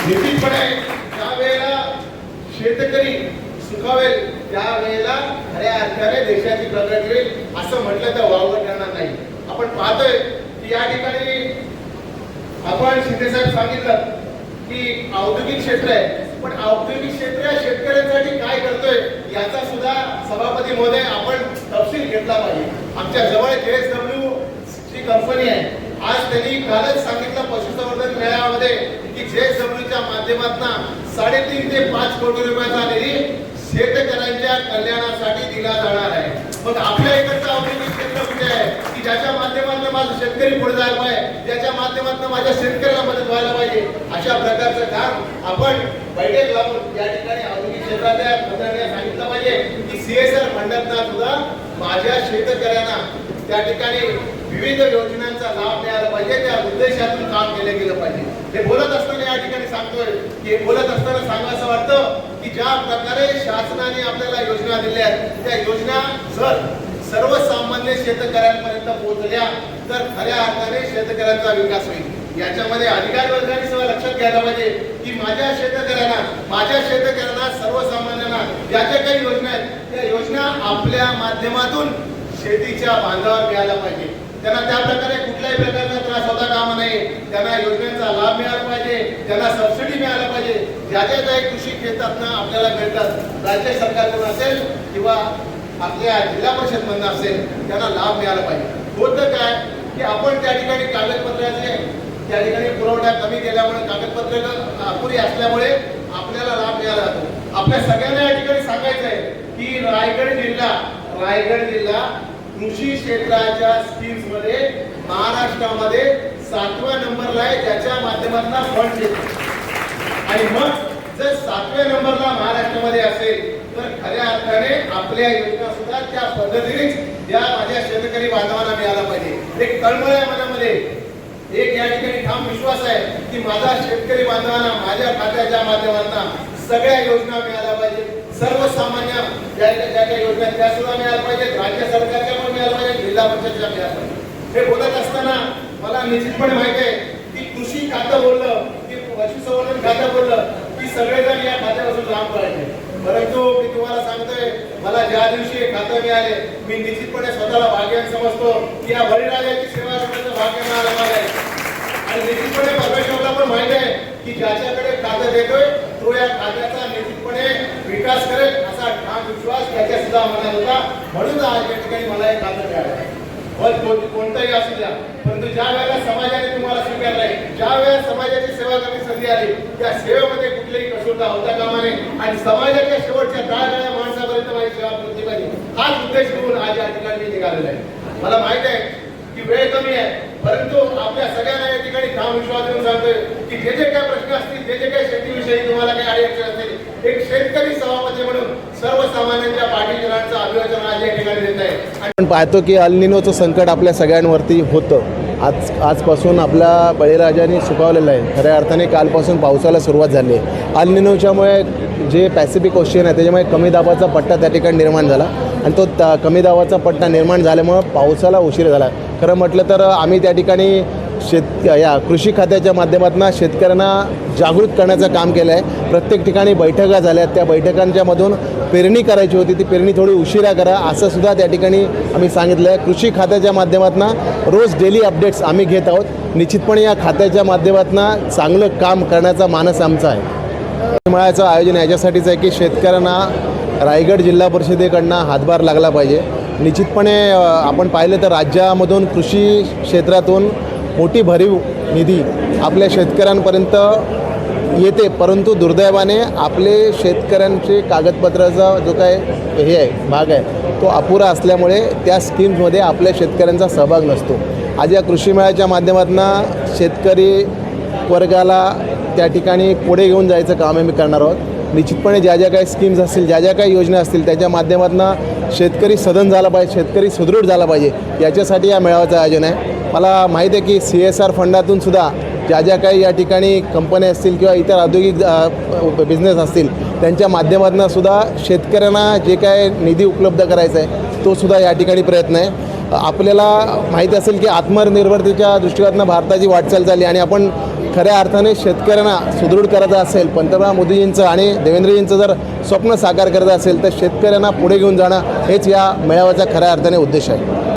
निश्चितपणे ज्या वेळेला शेतकरी सुखावेल त्यावेळेला खऱ्या अर्थाने देशाची प्रगती होईल असं म्हटलं तर वावगं ठरणार नाही. आपण पाहतोय की या ठिकाणी आपण शिंदे साहेब सांगितलं की औद्योगिक क्षेत्र आहे, पण औद्योगिक क्षेत्र शेतकऱ्यांसाठी काय करतोय याचा सुद्धा सभापती महोदय आपण तपशील घेतला पाहिजे. आमच्या जवळ JSW ची कंपनी आहे. आज त्यांनी कालच सांगितलं पशुसंवर्धन मेळाव्यामध्ये की JSWच्या माध्यमातून 3.5 ते 5 कोटी रुपयाचा निधी शेतकऱ्यांच्या कल्याणासाठी दिला जाणार आहे. मग आपल्या इकडचं औद्योगिक क्षेत्र कुठे आहे की ज्याच्या माध्यमातून माझा शेतकरी पुढे जायला पाहिजे, ज्याच्या माध्यमातून माझ्या शेतकऱ्याला मदत व्हायला पाहिजे. अशा प्रकारचं काम आपण बैठक लावून या ठिकाणी औद्योगिक क्षेत्रातल्या मंत्र्यांनी सांगितलं पाहिजे की CSR फंडातून सुद्धा माझ्या शेतकऱ्यांना त्या ठिकाणी विविध योजनांचा लाभ मिळाला पाहिजे. त्या उद्देशातून काम केलं गेलं पाहिजे. हे बोलत असताना या ठिकाणी सांगतोय की बोलत असताना सांगायचं वाटतं की ज्या प्रकारे शासनाने आपल्याला योजना दिल्या आहेत त्या योजना जर सर्वसामान्य शेतकऱ्यांपर्यंत पोहोचल्या तर खऱ्या अर्थाने शेतकऱ्यांचा विकास होईल. याच्यामध्ये अधिकारी वर्गाने सगळं लक्षात घ्यायला पाहिजे की माझ्या शेतकऱ्यांना सर्वसामान्यांना ज्या ज्या काही योजना आहेत त्या योजना आपल्या माध्यमातून शेतीच्या बांधावर मिळायला पाहिजे. त्यांना त्या प्रकारे कुठल्याही प्रकारचा त्रास होता कामा नये. त्यांना योजनेचा लाभ मिळाला पाहिजे, त्यांना सबसिडी मिळायला पाहिजे. ज्या ज्या काही कृषी क्षेत्रातनं आपल्याला मिळतात राज्य सरकारकडून असेल किंवा आपल्या जिल्हा परिषद मधून असेल त्यांना लाभ मिळाला पाहिजे. होतं काय की आपण त्या ठिकाणी कागदपत्राचे त्या ठिकाणी पुरवठा कमी केल्यामुळे कागदपत्र अपुरी असल्यामुळे आपल्याला लाभ मिळाला जातो. आपल्या सगळ्यांना या ठिकाणी सांगायचं आहे की रायगड जिल्हा कृषी क्षेत्राच्या स्कीम्स मध्ये महाराष्ट्रामध्ये 7व्या नंबरला आहे, ज्याच्या माध्यमातून फंड येतो. आणि मग जर 7व्या नंबरला महाराष्ट्रामध्ये असेल तर खऱ्या अर्थाने आपल्या योजना सुद्धा त्या पद्धतीनेच ज्या माझ्या शेतकरी बांधवांना मिळाला पाहिजे. एक तळमळ आहे मनामध्ये, एक या ठिकाणी ठाम विश्वास आहे की माझा शेतकरी बांधवांना माझ्या खात्याच्या माध्यमातून सगळ्या योजना मिळाल्या पाहिजे. सर्वसामान्य ज्या ज्या योजना त्या सुद्धा मिळाल्या पाहिजेत, राज्य सरकारच्या पण मिळाल्या पाहिजे, जिल्हा परिषदच्या मिळाल्या पाहिजे. हे बोलत असताना मला निश्चितपणे माहिती आहे की कृषी खातं बोललं की पशुसंवर्धन खातं बोललं की सगळेजण या खात्यापासून लांब पडायचे. परंतु मी तुम्हाला सांगतोय मला ज्या दिवशी खातं मिळाले मी निश्चितपणे स्वतःला भाग्यवान समजतो की या बळीराजाची सेवा करण्याचं भाग्य मिळालं पाहिजे. आणि निश्चितपणे परमेश्वरला पण माहिती आहे की ज्याच्याकडे खातं देतोय तो या खात्याचा निश्चितपणे विकास करेल असा ठाम विश्वास त्याच्या सुद्धा मनात होता. म्हणून आज या ठिकाणी मला हे खातं मिळालं. कोणताही असू द्या, परंतु ज्या वेळेला समाजाने तुम्हाला स्वीकारलंय, ज्या वेळेला समाजाची सेवा करण्याची संधी आली त्या सेवेमध्ये कुठलीही कसूरता होता कामा नये आणि समाजाच्या शेवटच्या तळागाळ्या माणसापर्यंत माझी सेवा पोहोचली पाहिजे. हाच उद्देश घेऊन आज या ठिकाणी मी निघालेला आहे. मला माहित आहे की वेळ कमी आहे, परंतु आपल्या सगळ्यांना या ठिकाणी ठाम विश्वास देऊन सांगतोय की जे जे काही प्रश्न असतील, जे जे काही शेतीविषयी तुम्हाला काही अडचण असेल, एक शेतकरी सभापती म्हणून सर्वसामान्यांच्या पाठीचं अभिवाचन आज या ठिकाणी देत आहे. आपण पाहतो की अल निनोचं संकट आपल्या सगळ्यांवरती होतं. आजपासून आपल्या बळीराजाने सुकावलेलं आहे. खऱ्या अर्थाने कालपासून पावसाला सुरुवात झाली आहे. अल निनोच्यामुळे जे पॅसिफिक ओशियन आहे त्याच्यामुळे कमी दाबाचा पट्टा त्या ठिकाणी निर्माण झाला आणि तो कमी दाबाचा पट्टा निर्माण झाल्यामुळं पावसाला उशीर झाला. खरं म्हटलं तर आम्ही त्या ठिकाणी या कृषी खात्याच्या माध्यमातून शेतकऱ्यांना जागृत करण्याचं काम केलं आहे. प्रत्येक ठिकाणी बैठका झाल्या, त्या बैठकांच्या मधून पेरणी करायची होती, ती पेरणी थोडी उशिरा करा असं सुद्धा त्या ठिकाणी आम्ही सांगितलं आहे. कृषी खात्याच्या माध्यमातून रोज डेली अपडेट्स आम्ही घेत आहोत. निश्चितपणे या खात्याच्या माध्यमातून चांगलं काम करण्याचा मानस आमचा आहे. मेळाव्याचं आयोजन याच्यासाठीच आहे की शेतकऱ्यांना रायगड जिल्हा परिषदेकडनं हातभार लागला पाहिजे. निश्चितपणे आपण पाहिलं तर राज्यामधून कृषी क्षेत्रातून मोठी भरीव निधी आपल्या शेतकऱ्यांपर्यंत येते, परंतु दुर्दैवाने आपले शेतकऱ्यांचे कागदपत्राचा जो काय हे आहे भाग आहे तो अपुरा असल्यामुळे त्या स्कीम्समध्ये आपल्या शेतकऱ्यांचा सहभाग नसतो. आज या कृषी मेळ्याच्या माध्यमातून शेतकरी वर्गाला त्या ठिकाणी पुढे घेऊन जायचं काम आम्ही करणार आहोत. निश्चितपणे ज्या ज्या काही स्कीम्स असतील, ज्या ज्या काही योजना असतील त्याच्या माध्यमातून शेतकरी सधन झाला पाहिजे, शेतकरी सुदृढ झाला पाहिजे, याच्यासाठी या मेळाव्याचं आयोजन आहे. मला माहीत आहे की CSR फंडातून सुद्धा ज्या ज्या काही या ठिकाणी कंपन्या असतील किंवा इतर औद्योगिक बिझनेस असतील त्यांच्या माध्यमातून सुद्धा शेतकऱ्यांना जे काय निधी उपलब्ध करायचा आहे तो सुद्धा या ठिकाणी प्रयत्न आहे. आपल्याला माहीत असेल की आत्मनिर्भरतेच्या दृष्टिकोनातून भारताची वाटचाल झाली आणि आपण खऱ्या अर्थाने शेतकऱ्यांना सुदृढ करायचं असेल, पंतप्रधान मोदीजींचं आणि देवेंद्रजींचं जर स्वप्न साकार करायचं असेल तर शेतकऱ्यांना पुढे घेऊन जाणं हेच या मेळाव्याचा खऱ्या अर्थाने उद्देश आहे.